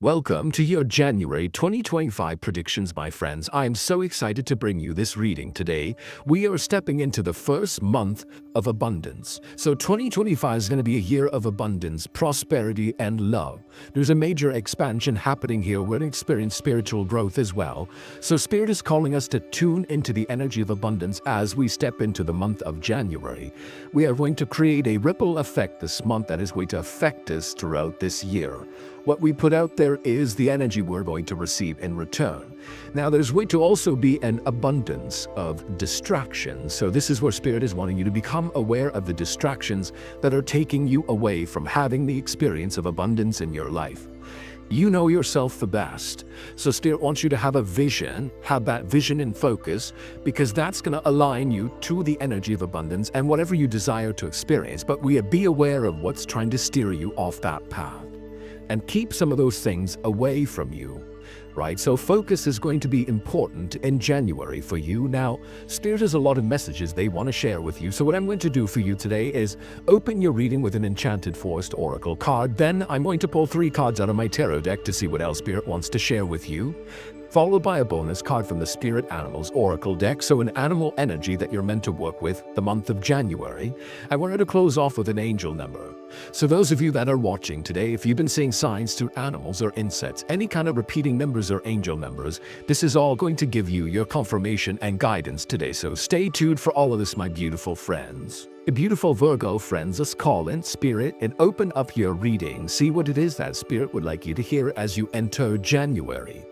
Welcome to your January 2025 predictions, my friends. I'm so excited to bring you this reading today. We are stepping into the first month of abundance. So 2025 is going to be a year of abundance, prosperity, and love. There's a major expansion happening here. We're going to experience spiritual growth as well. So Spirit is calling us to tune into the energy of abundance as we step into the month of January. We are going to create a ripple effect this month that is going to affect us throughout this year. What we put out there is the energy we're going to receive in return. Now, there's going to also be an abundance of distractions. So this is where Spirit is wanting you to become aware of the distractions that are taking you away from having the experience of abundance in your life. You know yourself the best. So Spirit wants you to have a vision, have that vision in focus, because that's going to align you to the energy of abundance and whatever you desire to experience. But be aware of what's trying to steer you off that path. And keep some of those things away from you, right? So focus is going to be important in January for you. Now, Spirit has a lot of messages they want to share with you. So what I'm going to do for you today is open your reading with an Enchanted Forest Oracle card. Then I'm going to pull 3 cards out of my tarot deck to see what else Spirit wants to share with you, followed by a bonus card from the Spirit Animals Oracle deck, so an animal energy that you're meant to work with the month of January. I wanted to close off with an angel number. So those of you that are watching today, if you've been seeing signs through animals or insects, any kind of repeating numbers or angel numbers, this is all going to give you your confirmation and guidance today. So stay tuned for all of this, my beautiful friends. Beautiful Virgo friends, let's call in Spirit and open up your reading. See what it is that Spirit would like you to hear as you enter January.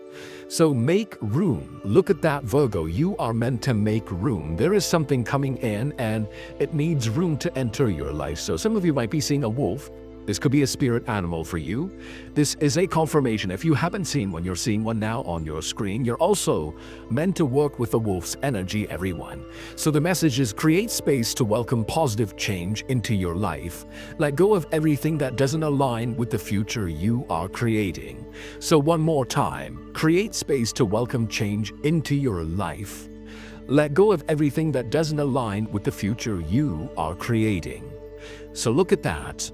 So make room. Look at that, Virgo. You are meant to make room. There is something coming in and it needs room to enter your life. So some of you might be seeing a wolf. This could be a spirit animal for you. This is a confirmation. If you haven't seen one, you're seeing one now on your screen. You're also meant to work with the wolf's energy, everyone. So the message is create space to welcome positive change into your life. Let go of everything that doesn't align with the future you are creating. So one more time, create space to welcome change into your life. Let go of everything that doesn't align with the future you are creating. So look at that.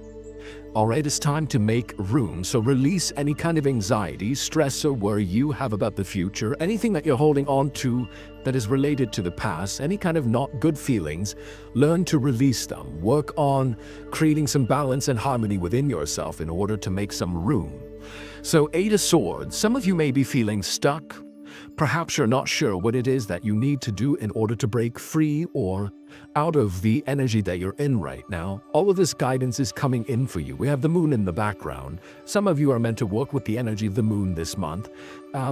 All right, it's time to make room. So release any kind of anxiety, stress, or worry you have about the future, anything that you're holding on to that is related to the past, any kind of not good feelings. Learn to release them. Work on creating some balance and harmony within yourself in order to make some room. So 8 of Swords, some of you may be feeling stuck. Perhaps you're not sure what it is that you need to do in order to break free or out of the energy that you're in right now. All of this guidance is coming in for you. We have the moon in the background. Some of you are meant to work with the energy of the moon this month.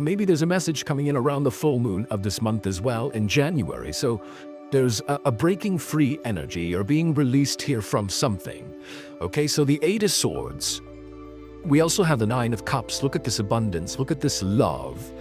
Maybe there's a message coming in around the full moon of this month as well in January. So there's a breaking free energy. You're being released here from something. Okay, so the 8 of Swords. We also have the 9 of Cups. Look at this abundance. Look at this love.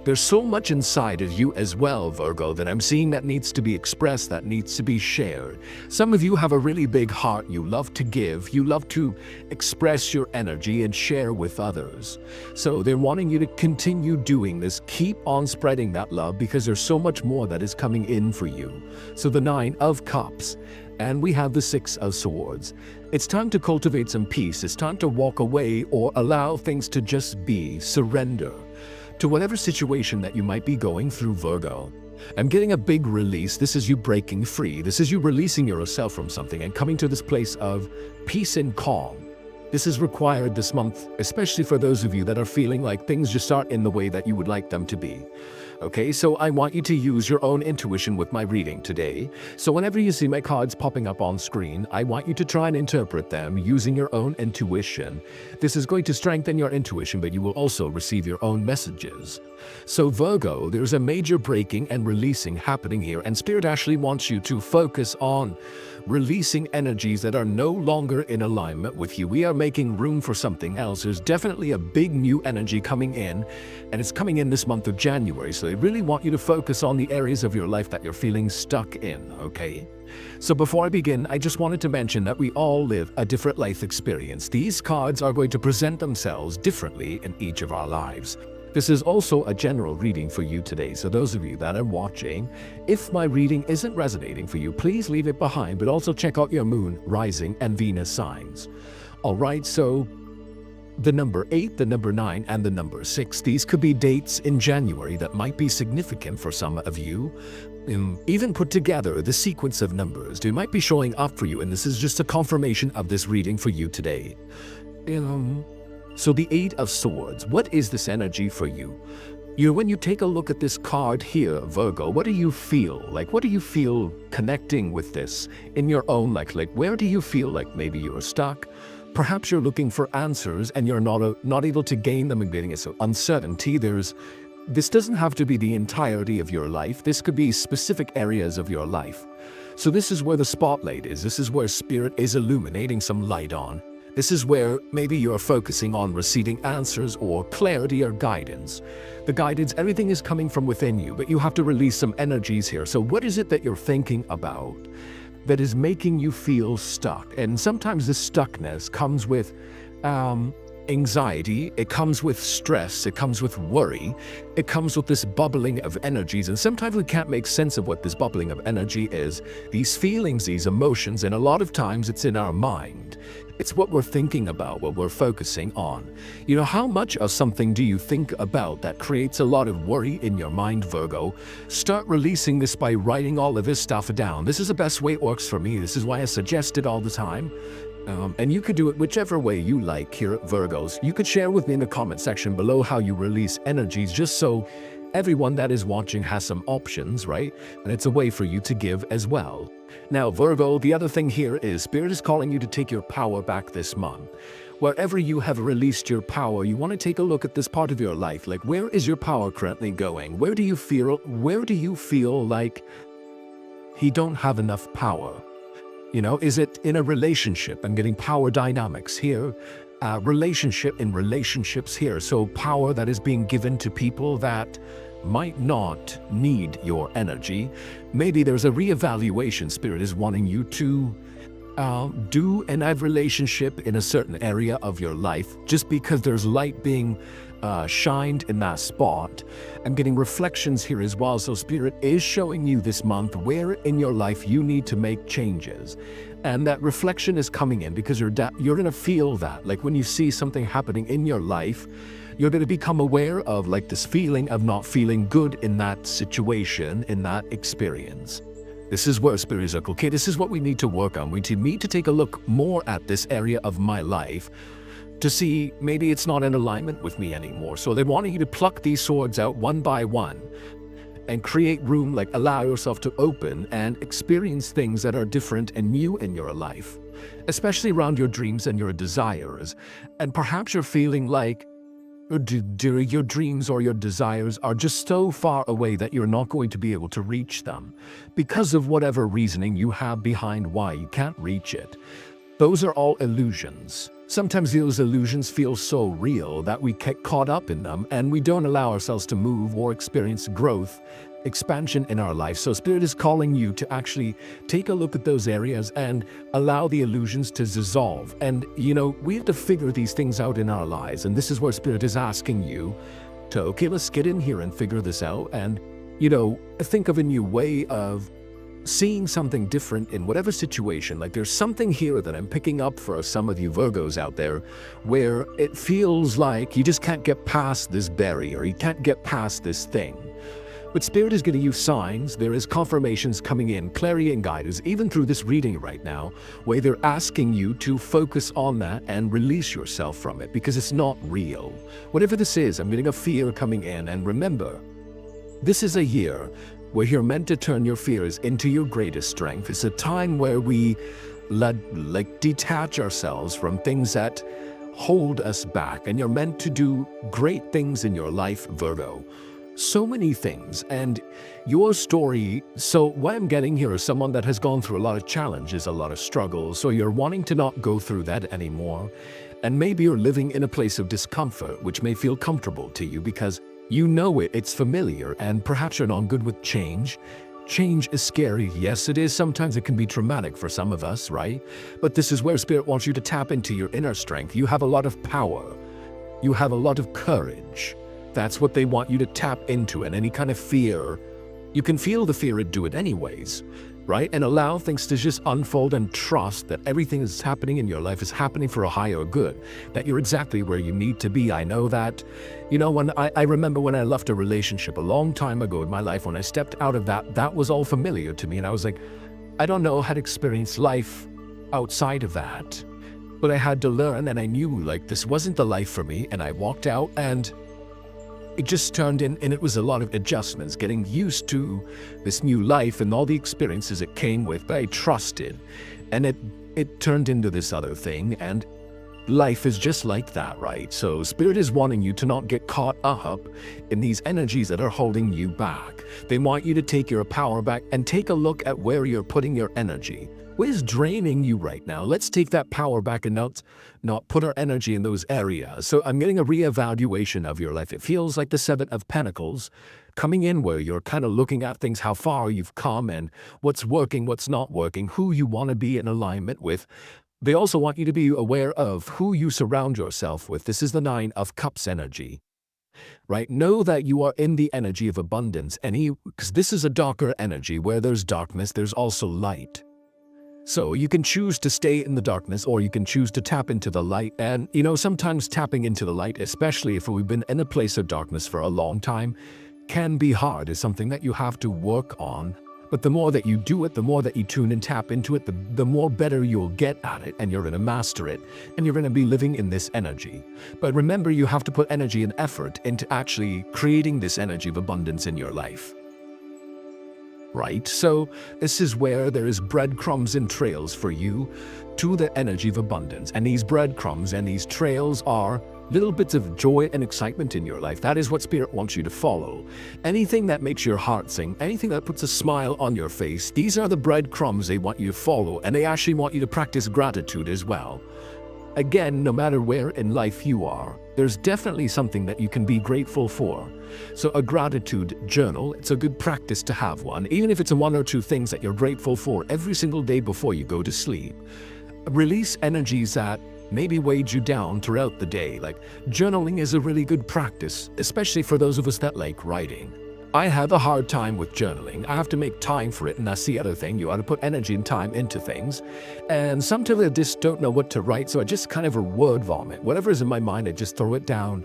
There's so much inside of you as well, Virgo, that I'm seeing that needs to be expressed, that needs to be shared. Some of you have a really big heart. You love to give. You love to express your energy and share with others. So they're wanting you to continue doing this. Keep on spreading that love because there's so much more that is coming in for you. So the 9 of Cups. And we have the 6 of Swords. It's time to cultivate some peace. It's time to walk away or allow things to just be. Surrender to whatever situation that you might be going through, Virgo. I'm getting a big release. This is you breaking free. This is you releasing yourself from something and coming to this place of peace and calm. This is required this month, especially for those of you that are feeling like things just aren't in the way that you would like them to be. Okay, so I want you to use your own intuition with my reading today. So whenever you see my cards popping up on screen, I want you to try and interpret them using your own intuition. This is going to strengthen your intuition, but you will also receive your own messages. So Virgo, there's a major breaking and releasing happening here, and Spirit actually wants you to focus on releasing energies that are no longer in alignment with you. We are making room for something else. There's definitely a big new energy coming in, and it's coming in this month of January. So they really want you to focus on the areas of your life that you're feeling stuck in, okay? So before I begin, I just wanted to mention that we all live a different life experience. These cards are going to present themselves differently in each of our lives. This is also a general reading for you today, so those of you that are watching, if my reading isn't resonating for you, please leave it behind, but also check out your moon, rising, and Venus signs. Alright, so the number 8, the number 9, and the number 6. These could be dates in January that might be significant for some of you. Even put together, the sequence of numbers, they might be showing up for you, and this is just a confirmation of this reading for you today. So the 8 of Swords, what is this energy for you? When you take a look at this card here, Virgo, what do you feel? Like, what do you feel connecting with this in your own, like where do you feel like maybe you're stuck? Perhaps you're looking for answers and you're not able to gain them and getting it. So uncertainty, this doesn't have to be the entirety of your life. This could be specific areas of your life. So this is where the spotlight is. This is where Spirit is illuminating some light on. This is where maybe you're focusing on receiving answers or clarity or guidance. The guidance, everything is coming from within you, but you have to release some energies here. So what is it that you're thinking about that is making you feel stuck? And sometimes this stuckness comes with anxiety, it comes with stress, it comes with worry, it comes with this bubbling of energies, and sometimes we can't make sense of what this bubbling of energy is. These feelings, these emotions, and a lot of times it's in our mind. It's what we're thinking about, what we're focusing on. How much of something do you think about that creates a lot of worry in your mind, Virgo? Start releasing this by writing all of this stuff down. This is the best way it works for me. This is why I suggest it all the time. And you could do it whichever way you like here at Virgos. You could share with me in the comment section below how you release energies, just so everyone that is watching has some options, right? And it's a way for you to give as well. Now, Virgo, the other thing here is Spirit is calling you to take your power back this month. Wherever you have released your power, you want to take a look at this part of your life. Like, where is your power currently going? Where do you feel like you don't have enough power? Is it in a relationship? I'm getting power dynamics here. Relationships here. So power that is being given to people that might not need your energy. Maybe there's a reevaluation. Spirit is wanting you to do an relationship in a certain area of your life, just because there's light being shined in that spot. I'm getting reflections here as well. So Spirit is showing you this month where in your life you need to make changes. And that reflection is coming in because you're going to feel that. Like when you see something happening in your life, you're going to become aware of like this feeling of not feeling good in that situation, in that experience. This is where Spirit is like, okay, this is what we need to work on. We need to take a look more at this area of my life to see maybe it's not in alignment with me anymore. So they're wanting you to pluck these swords out one by one and create room, like allow yourself to open and experience things that are different and new in your life, especially around your dreams and your desires. And perhaps you're feeling like your dreams or your desires are just so far away that you're not going to be able to reach them because of whatever reasoning you have behind why you can't reach it. Those are all illusions. Sometimes those illusions feel so real that we get caught up in them and we don't allow ourselves to move or experience growth, expansion in our life. So Spirit is calling you to actually take a look at those areas and allow the illusions to dissolve. And, we have to figure these things out in our lives. And this is where Spirit is asking you to, okay, let's get in here and figure this out. And, think of a new way of seeing something different in whatever situation. Like there's something here that I'm picking up for some of you Virgos out there where it feels like you just can't get past this barrier, you can't get past this thing. But Spirit is giving you signs, there is confirmations coming in, clarity and guidance, even through this reading right now, where they're asking you to focus on that and release yourself from it because it's not real. Whatever this is, I'm getting a fear coming in, and remember, this is a year where you're meant to turn your fears into your greatest strength. It's a time where we detach ourselves from things that hold us back, and you're meant to do great things in your life, Virgo. So many things, and your story, so what I'm getting here is someone that has gone through a lot of challenges, a lot of struggles, so you're wanting to not go through that anymore. And maybe you're living in a place of discomfort, which may feel comfortable to you because it's familiar, and perhaps you're not good with change. Change is scary. Yes, it is. Sometimes it can be traumatic for some of us, right? But this is where Spirit wants you to tap into your inner strength. You have a lot of power. You have a lot of courage. That's what they want you to tap into. And any kind of fear, you can feel the fear and do it anyways. right? And allow things to just unfold and trust that everything that's happening in your life is happening for a higher good, that you're exactly where you need to be. I know that, when I remember when I left a relationship a long time ago in my life, when I stepped out of that was all familiar to me. And I was like, I don't know how to experience life outside of that. But I had to learn, and I knew like this wasn't the life for me. And I walked out, and it just turned in, and it was a lot of adjustments, getting used to this new life and all the experiences it came with. But I trusted, and it turned into this other thing, and life is just like that, right? So Spirit is wanting you to not get caught up in these energies that are holding you back. They want you to take your power back and take a look at where you're putting your energy. What is draining you right now? Let's take that power back and not put our energy in those areas. So I'm getting a reevaluation of your life. It feels like the Seven of Pentacles coming in, where you're kind of looking at things, how far you've come and what's working, what's not working, who you want to be in alignment with. They also want you to be aware of who you surround yourself with. This is the Nine of Cups energy, right? Know that you are in the energy of abundance, because this is a darker energy. Where there's darkness, there's also light. So you can choose to stay in the darkness, or you can choose to tap into the light. And, sometimes tapping into the light, especially if we've been in a place of darkness for a long time, can be hard. It's something that you have to work on. But the more that you do it, the more that you tune and tap into it, the more better you'll get at it, and you're going to master it, and you're going to be living in this energy. But remember, you have to put energy and effort into actually creating this energy of abundance in your life. Right? So this is where there is breadcrumbs and trails for you to the energy of abundance. And these breadcrumbs and these trails are little bits of joy and excitement in your life. That is what Spirit wants you to follow. Anything that makes your heart sing, anything that puts a smile on your face, these are the breadcrumbs they want you to follow. And they actually want you to practice gratitude as well. Again, no matter where in life you are, there's definitely something that you can be grateful for. So a gratitude journal, it's a good practice to have one, even if it's one or two things that you're grateful for every single day before you go to sleep. Release energies that maybe weighed you down throughout the day. Like, journaling is a really good practice, especially for those of us that like writing. I have a hard time with journaling. I have to make time for it, and that's the other thing. You ought to put energy and time into things. And sometimes I just don't know what to write, so I just kind of a word vomit. Whatever is in my mind, I just throw it down.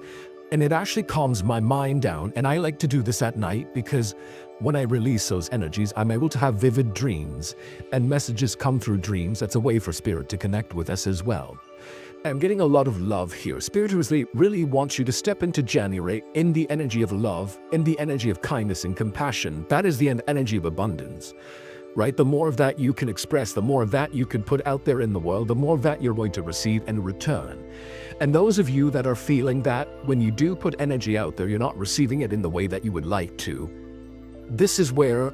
And it actually calms my mind down. And I like to do this at night, because when I release those energies, I'm able to have vivid dreams, and messages come through dreams. That's a way for Spirit to connect with us as well. I'm getting a lot of love here. Spirit really wants you to step into January in the energy of love, in the energy of kindness and compassion. That is the energy of abundance, right? The more of that you can express, the more of that you can put out there in the world, the more of that you're going to receive and return. And those of you that are feeling that when you do put energy out there, you're not receiving it in the way that you would like to, this is where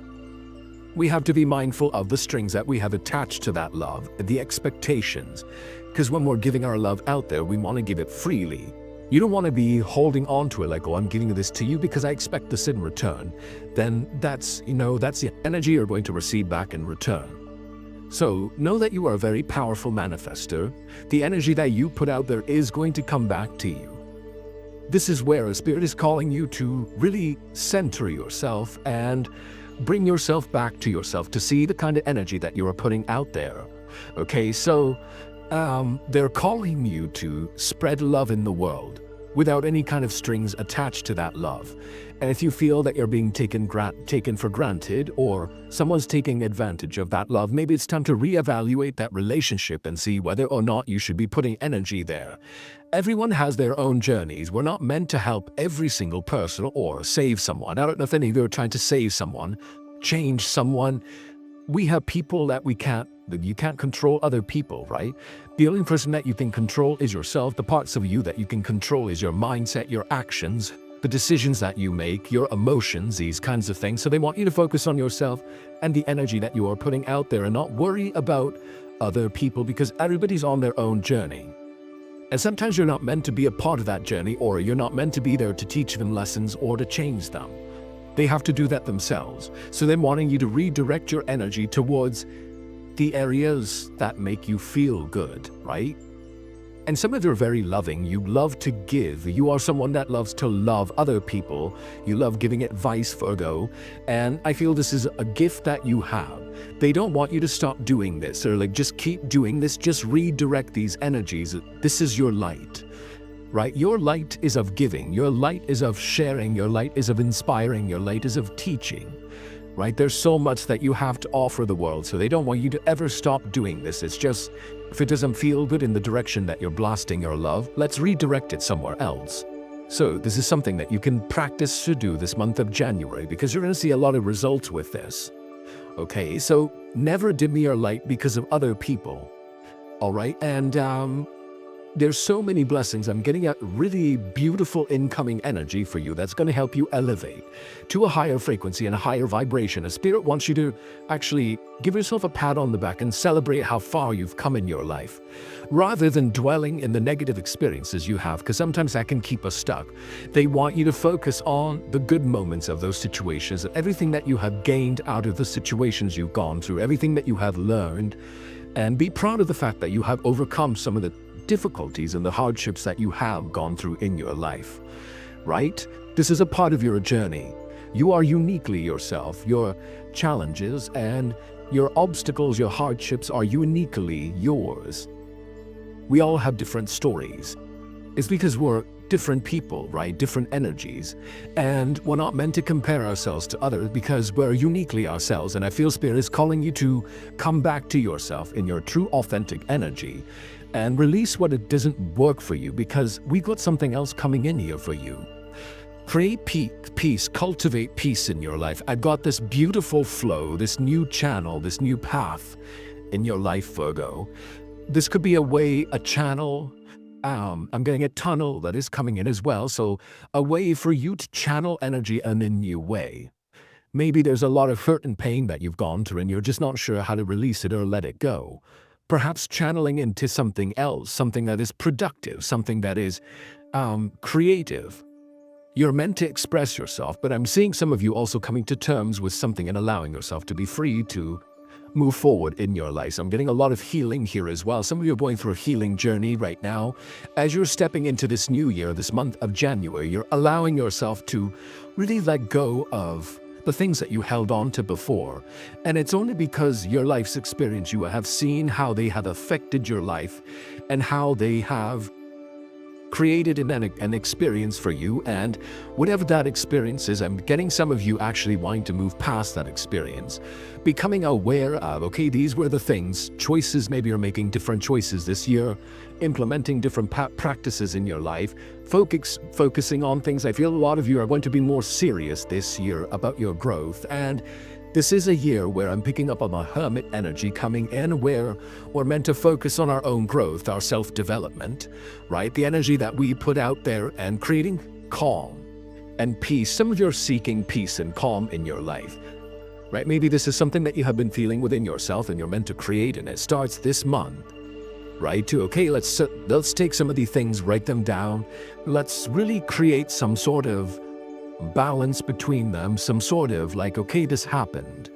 we have to be mindful of the strings that we have attached to that love, the expectations. Because when we're giving our love out there, we want to give it freely. You don't want to be holding on to it like, oh, I'm giving this to you because I expect this in return. Then that's the energy you're going to receive back in return. So know that you are a very powerful manifester. The energy that you put out there is going to come back to you. This is where a Spirit is calling you to really center yourself and bring yourself back to yourself, to see the kind of energy that you are putting out there. Okay, so they're calling you to spread love in the world without any kind of strings attached to that love. And if you feel that you're being taken for granted, or someone's taking advantage of that love, maybe it's time to reevaluate that relationship and see whether or not you should be putting energy there. Everyone has their own journeys. We're not meant to help every single person or save someone. I don't know if any of you are trying to save someone, change someone. We have people that you can't control other people, right? The only person that you can control is yourself. The parts of you that you can control is your mindset, your actions, the decisions that you make, your emotions, these kinds of things. So they want you to focus on yourself and the energy that you are putting out there, and not worry about other people, because everybody's on their own journey. And sometimes you're not meant to be a part of that journey, or you're not meant to be there to teach them lessons or to change them. They have to do that themselves. So they're wanting you to redirect your energy towards the areas that make you feel good, right? And some of you are very loving. You love to give. You are someone that loves to love other people. You love giving advice, Virgo. And I feel this is a gift that you have. They don't want you to stop doing this or like just keep doing this. Just redirect these energies. This is your light, right? Your light is of giving. Your light is of sharing. Your light is of inspiring. Your light is of teaching, right? There's so much that you have to offer the world. So they don't want you to ever stop doing this. It's just, if it doesn't feel good in the direction that you're blasting your love, let's redirect it somewhere else. So this is something that you can practice to do this month of January because you're going to see a lot of results with this. Okay, so never dim your light because of other people. All right, and there's so many blessings. I'm getting a really beautiful incoming energy for you that's going to help you elevate to a higher frequency and a higher vibration. A spirit wants you to actually give yourself a pat on the back and celebrate how far you've come in your life, rather than dwelling in the negative experiences you have, because sometimes that can keep us stuck. They want you to focus on the good moments of those situations, everything that you have gained out of the situations you've gone through, everything that you have learned, and be proud of the fact that you have overcome some of the difficulties and the hardships that you have gone through in your life, right? This is a part of your journey. You are uniquely yourself. Your challenges and your obstacles, your hardships are uniquely yours. We all have different stories. It's because we're different people, right? Different energies. And we're not meant to compare ourselves to others because we're uniquely ourselves. And I feel Spirit is calling you to come back to yourself in your true authentic energy and release what it doesn't work for you, because we got something else coming in here for you. Create peace, cultivate peace in your life. I've got this beautiful flow, this new channel, this new path in your life, Virgo. This could be a way, a channel. I'm getting a tunnel that is coming in as well. So a way for you to channel energy in a new way. Maybe there's a lot of hurt and pain that you've gone through and you're just not sure how to release it or let it go. Perhaps channeling into something else, something that is productive, something that is creative. You're meant to express yourself, but I'm seeing some of you also coming to terms with something and allowing yourself to be free to move forward in your life. So I'm getting a lot of healing here as well. Some of you are going through a healing journey right now. As you're stepping into this new year, this month of January, you're allowing yourself to really let go of the things that you held on to before. And it's only because your life's experience, you have seen how they have affected your life and how they have created an experience for you. And whatever that experience is, I'm getting some of you actually wanting to move past that experience, becoming aware of, okay, these were the things, choices. Maybe you're making different choices this year, implementing different practices in your life, focusing on things. I feel a lot of you are going to be more serious this year about your growth. And this is a year where I'm picking up on the hermit energy coming in, where we're meant to focus on our own growth, our self-development, right? The energy that we put out there and creating calm and peace. Some of you are seeking peace and calm in your life, right? Maybe this is something that you have been feeling within yourself and you're meant to create, and it starts this month, right? To, okay, let's take some of these things, write them down. Let's really create some sort of balance between them, some sort of like, okay, this happened.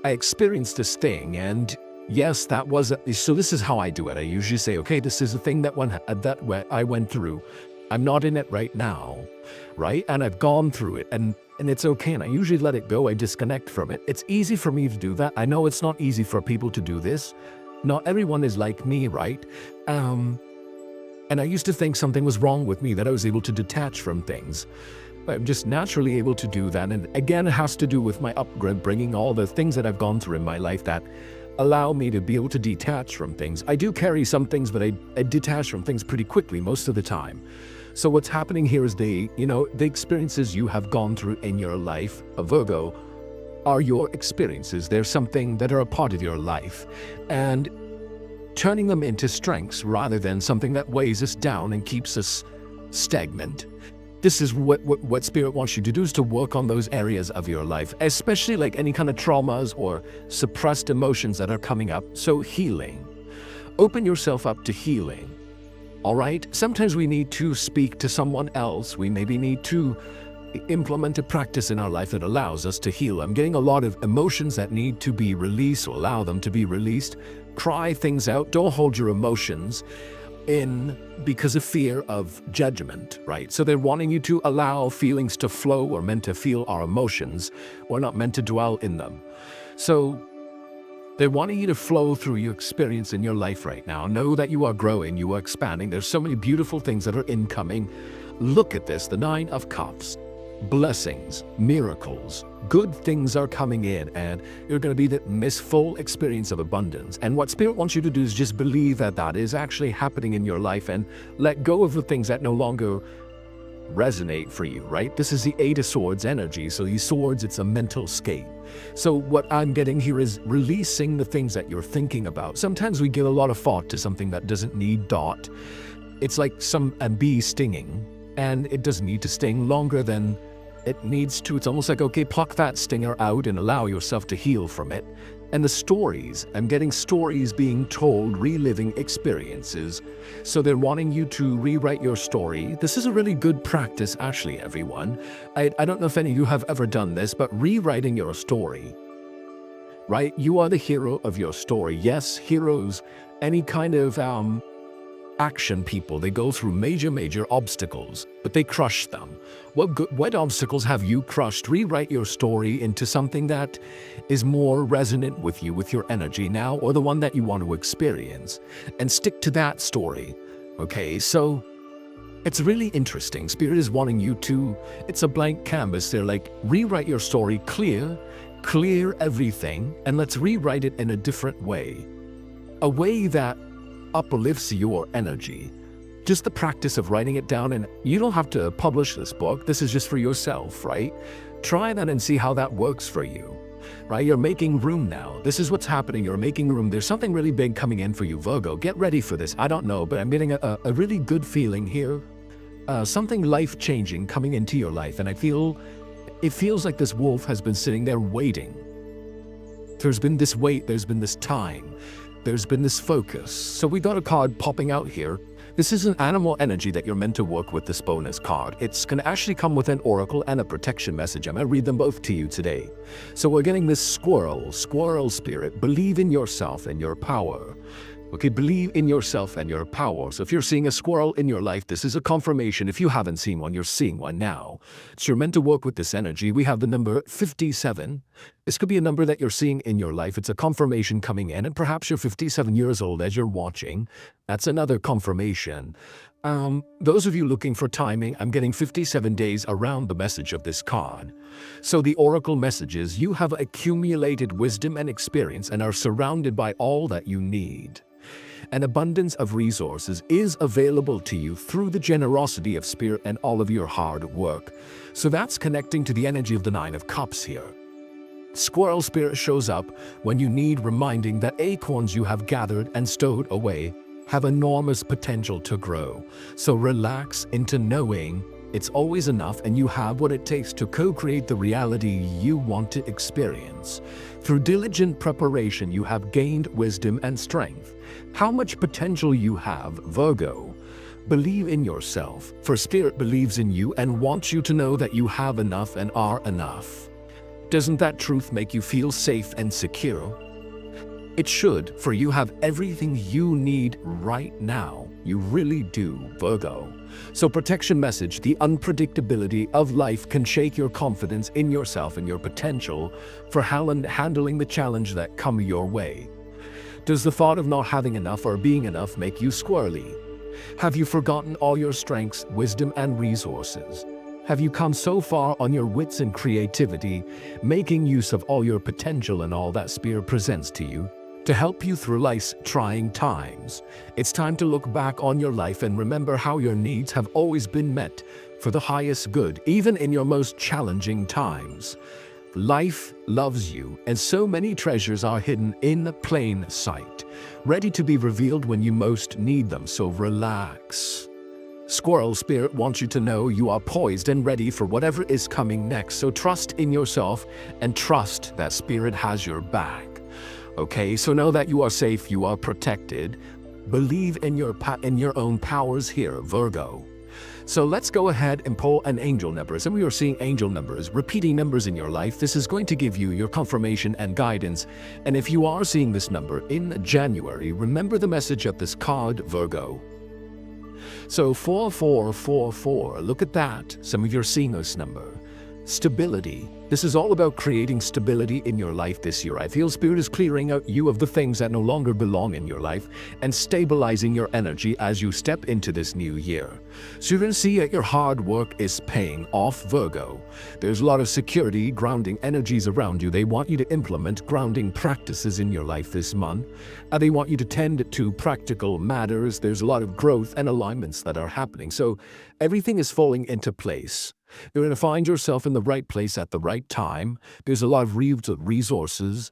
I experienced this thing, and yes, that was so this is how I do it. I usually say, okay, this is a thing that I went through. I'm not in it right now, right? And I've gone through it, and it's okay, and I usually let it go. I disconnect from it. It's easy for me to do that. I know it's not easy for people to do this. Not everyone is like me, right? And I used to think something was wrong with me, that I was able to detach from things. I'm just naturally able to do that. And again, it has to do with my upbringing, all the things that I've gone through in my life that allow me to be able to detach from things. I do carry some things, but I detach from things pretty quickly most of the time. So what's happening here is the experiences you have gone through in your life, Virgo, are your experiences. They're something that are a part of your life. And turning them into strengths rather than something that weighs us down and keeps us stagnant. This is what Spirit wants you to do, is to work on those areas of your life, especially like any kind of traumas or suppressed emotions that are coming up. So healing. Open yourself up to healing. All right? Sometimes we need to speak to someone else. We maybe need to implement a practice in our life that allows us to heal. I'm getting a lot of emotions that need to be released, or allow them to be released. Cry things out. Don't hold your emotions. in because of fear of judgment, right? So they're wanting you to allow feelings to flow. We're meant to feel our emotions. We're not meant to dwell in them. So they're wanting you to flow through your experience in your life right now. Know that you are growing, you are expanding. There's so many beautiful things that are incoming. Look at this, the Nine of Cups. Blessings, miracles, good things are coming in, and you're going to be this full experience of abundance. And what Spirit wants you to do is just believe that that is actually happening in your life and let go of the things that no longer resonate for you, right? This is the Eight of Swords energy. So these swords, it's a mental scape. So what I'm getting here is releasing the things that you're thinking about. Sometimes we give a lot of thought to something that doesn't need thought. It's like a bee stinging, and it doesn't need to sting longer than it needs to. It's almost like, okay, pluck that stinger out and allow yourself to heal from it. And the stories, I'm getting stories being told, reliving experiences. So they're wanting you to rewrite your story. This is a really good practice, actually, everyone. I don't know if any of you have ever done this, but rewriting your story, right? You are the hero of your story. Yes, heroes, any kind of action people, they go through major obstacles, but they crush them. What obstacles have you crushed? Rewrite your story into something that is more resonant with you, with your energy now, or the one that you want to experience, and stick to that story. Okay, so it's really interesting. Spirit is wanting you to, it's a blank canvas. They're like, rewrite your story, clear everything, and let's rewrite it in a different way. A way that uplifts your energy. Just the practice of writing it down, and you don't have to publish this book. This is just for yourself, right? Try that and see how that works for you, right? You're making room now. This is what's happening. You're making room. There's something really big coming in for you, Virgo. Get ready for this. I don't know, but I'm getting a really good feeling here. Something life-changing coming into your life, and it feels like this wolf has been sitting there waiting. There's been this wait. There's been this time. There's been this focus. So we got a card popping out here. This is an animal energy that you're meant to work with, this bonus card. It's going to actually come with an oracle and a protection message. I'm going to read them both to you today. So we're getting this squirrel spirit. Believe in yourself and your power. Okay, believe in yourself and your power. So if you're seeing a squirrel in your life, this is a confirmation. If you haven't seen one, you're seeing one now. So you're meant to work with this energy. We have the number 57. This could be a number that you're seeing in your life. It's a confirmation coming in, and perhaps you're 57 years old as you're watching. That's another confirmation. Those of you looking for timing, I'm getting 57 days around the message of this card. So the oracle messages, you have accumulated wisdom and experience and are surrounded by all that you need. An abundance of resources is available to you through the generosity of Spirit and all of your hard work. So that's connecting to the energy of the Nine of Cups here. Squirrel spirit shows up when you need reminding that acorns you have gathered and stowed away have enormous potential to grow. So relax into knowing it's always enough and you have what it takes to co-create the reality you want to experience. Through diligent preparation, you have gained wisdom and strength. How much potential you have, Virgo. Believe in yourself, for Spirit believes in you and wants you to know that you have enough and are enough. Doesn't that truth make you feel safe and secure? It should, for you have everything you need right now. You really do, Virgo. So protection message, the unpredictability of life can shake your confidence in yourself and your potential for handling the challenge that come your way. Does the thought of not having enough or being enough make you squirrely? Have you forgotten all your strengths, wisdom, and resources? Have you come so far on your wits and creativity, making use of all your potential and all that Spirit presents to you to help you through life's trying times? It's time to look back on your life and remember how your needs have always been met for the highest good, even in your most challenging times. Life loves you, and so many treasures are hidden in plain sight, ready to be revealed when you most need them, so relax. Squirrel Spirit wants you to know you are poised and ready for whatever is coming next, so trust in yourself and trust that Spirit has your back. Okay, so know that you are safe, you are protected. Believe in your own powers here, Virgo. So let's go ahead and pull an angel numbers, and we are seeing angel numbers, repeating numbers in your life. This is going to give you your confirmation and guidance. And if you are seeing this number in January, remember the message of this card, Virgo. So 4444, look at that. Some of you are seeing this number. Stability. This is all about creating stability in your life this year. I feel Spirit is clearing out you of the things that no longer belong in your life and stabilizing your energy as you step into this new year. So you're going to see that your hard work is paying off, Virgo. There's a lot of security, grounding energies around you. They want you to implement grounding practices in your life this month. They want you to tend to practical matters. There's a lot of growth and alignments that are happening. So everything is falling into place. You're going to find yourself in the right place at the right time. There's a lot of resources,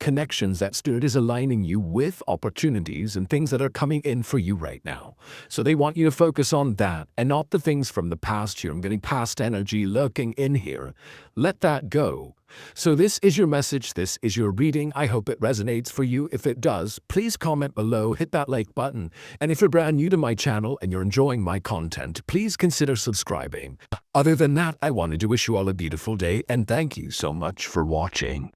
connections that Spirit is aligning you with, opportunities and things that are coming in for you right now. So they want you to focus on that and not the things from the past here. I'm getting past energy lurking in here. Let that go. So this is your message. This is your reading. I hope it resonates for you. If it does, please comment below, hit that like button. And if you're brand new to my channel and you're enjoying my content, please consider subscribing. Other than that, I wanted to wish you all a beautiful day and thank you so much for watching.